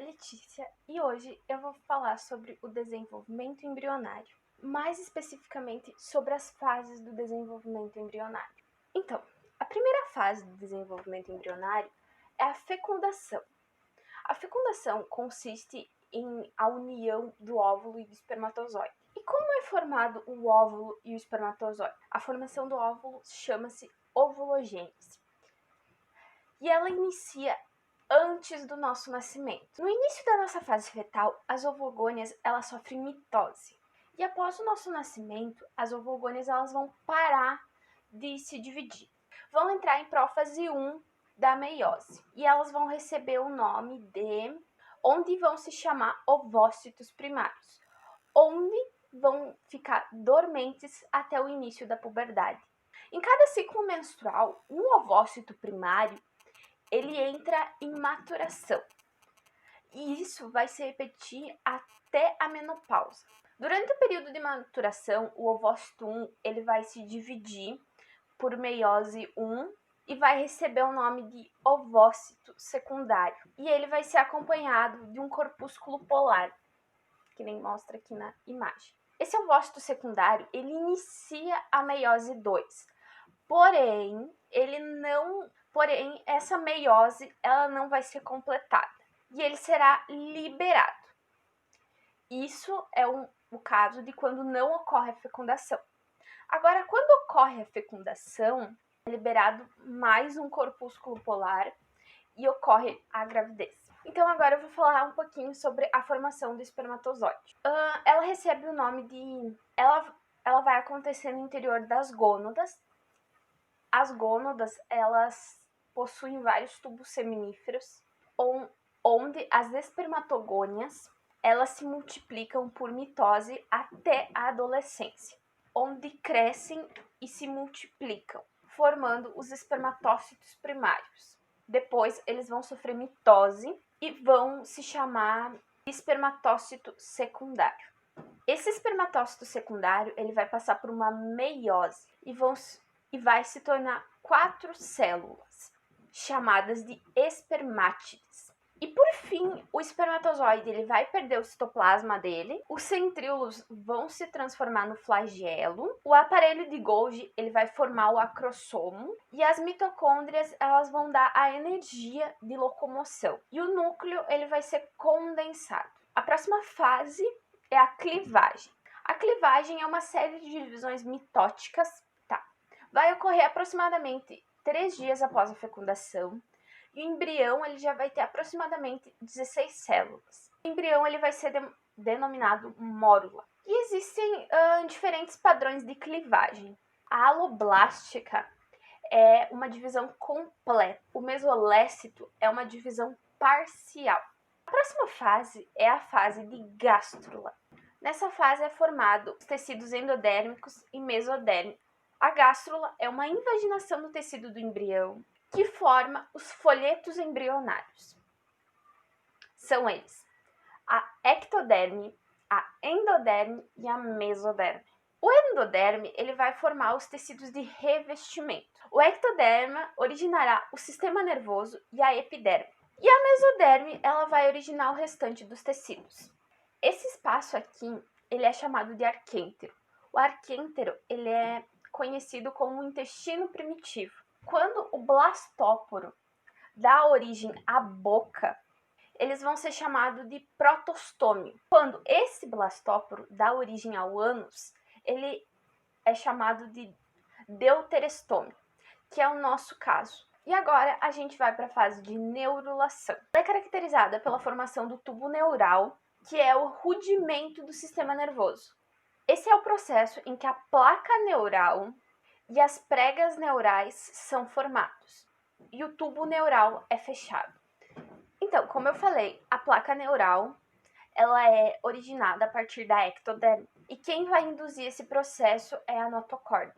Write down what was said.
Letícia e hoje eu vou falar sobre o desenvolvimento embrionário, mais especificamente sobre as fases do desenvolvimento embrionário. Então, a primeira fase do desenvolvimento embrionário é a fecundação. A fecundação consiste em a união do óvulo e do espermatozoide. E como é formado o óvulo e o espermatozoide? A formação do óvulo chama-se ovulogênese. E ela inicia antes do nosso nascimento. No início da nossa fase fetal, as ovogônias elas sofrem mitose. E após o nosso nascimento, as ovogônias elas vão parar de se dividir. Vão entrar em prófase 1 da meiose. E elas vão receber o nome de... onde vão se chamar ovócitos primários. Onde vão ficar dormentes até o início da puberdade. Em cada ciclo menstrual, um ovócito primário ele entra em maturação. E isso vai se repetir até a menopausa. Durante o período de maturação, o ovócito 1 ele vai se dividir por meiose 1 e vai receber o nome de ovócito secundário. E ele vai ser acompanhado de um corpúsculo polar, que nem mostra aqui na imagem. Esse ovócito secundário, ele inicia a meiose 2. Porém, essa meiose ela não vai ser completada e ele será liberado. Isso é o caso de quando não ocorre a fecundação. Agora, quando ocorre a fecundação, é liberado mais um corpúsculo polar e ocorre a gravidez. Então, agora eu vou falar um pouquinho sobre a formação do espermatozoide. Ela recebe o nome de... Ela vai acontecer no interior das gônadas. As gônadas, elas possuem vários tubos seminíferos, onde as espermatogônias, elas se multiplicam por mitose até a adolescência, onde crescem e se multiplicam, formando os espermatócitos primários. Depois, eles vão sofrer mitose e vão se chamar espermatócito secundário. Esse espermatócito secundário, ele vai passar por uma meiose e vai se tornar 4 células, chamadas de espermátides. E por fim, o espermatozoide ele vai perder o citoplasma dele, os centríolos vão se transformar no flagelo, o aparelho de Golgi ele vai formar o acrossomo e as mitocôndrias elas vão dar a energia de locomoção. E o núcleo ele vai ser condensado. A próxima fase é a clivagem. A clivagem é uma série de divisões mitóticas. Vai ocorrer aproximadamente 3 dias após a fecundação. E o embrião ele já vai ter aproximadamente 16 células. O embrião ele vai ser denominado mórula. E existem diferentes padrões de clivagem. A aloblástica é uma divisão completa. O mesolécito é uma divisão parcial. A próxima fase é a fase de gástrula. Nessa fase é formado os tecidos endodérmicos e mesodérmicos. A gástrula é uma invaginação do tecido do embrião que forma os folhetos embrionários. São eles a ectoderme, a endoderme e a mesoderme. O endoderme ele vai formar os tecidos de revestimento. O ectoderma originará o sistema nervoso e a epiderme. E a mesoderme ela vai originar o restante dos tecidos. Esse espaço aqui ele é chamado de arquêntero. O arquêntero ele é conhecido como intestino primitivo. Quando o blastóporo dá origem à boca, eles vão ser chamados de protostômio. Quando esse blastóporo dá origem ao ânus, ele é chamado de deuterostômio, que é o nosso caso. E agora a gente vai para a fase de neurulação. Ela é caracterizada pela formação do tubo neural, que é o rudimento do sistema nervoso. Esse é o processo em que a placa neural e as pregas neurais são formados e o tubo neural é fechado. Então, como eu falei, a placa neural ela é originada a partir da ectoderme e quem vai induzir esse processo é a notocorda.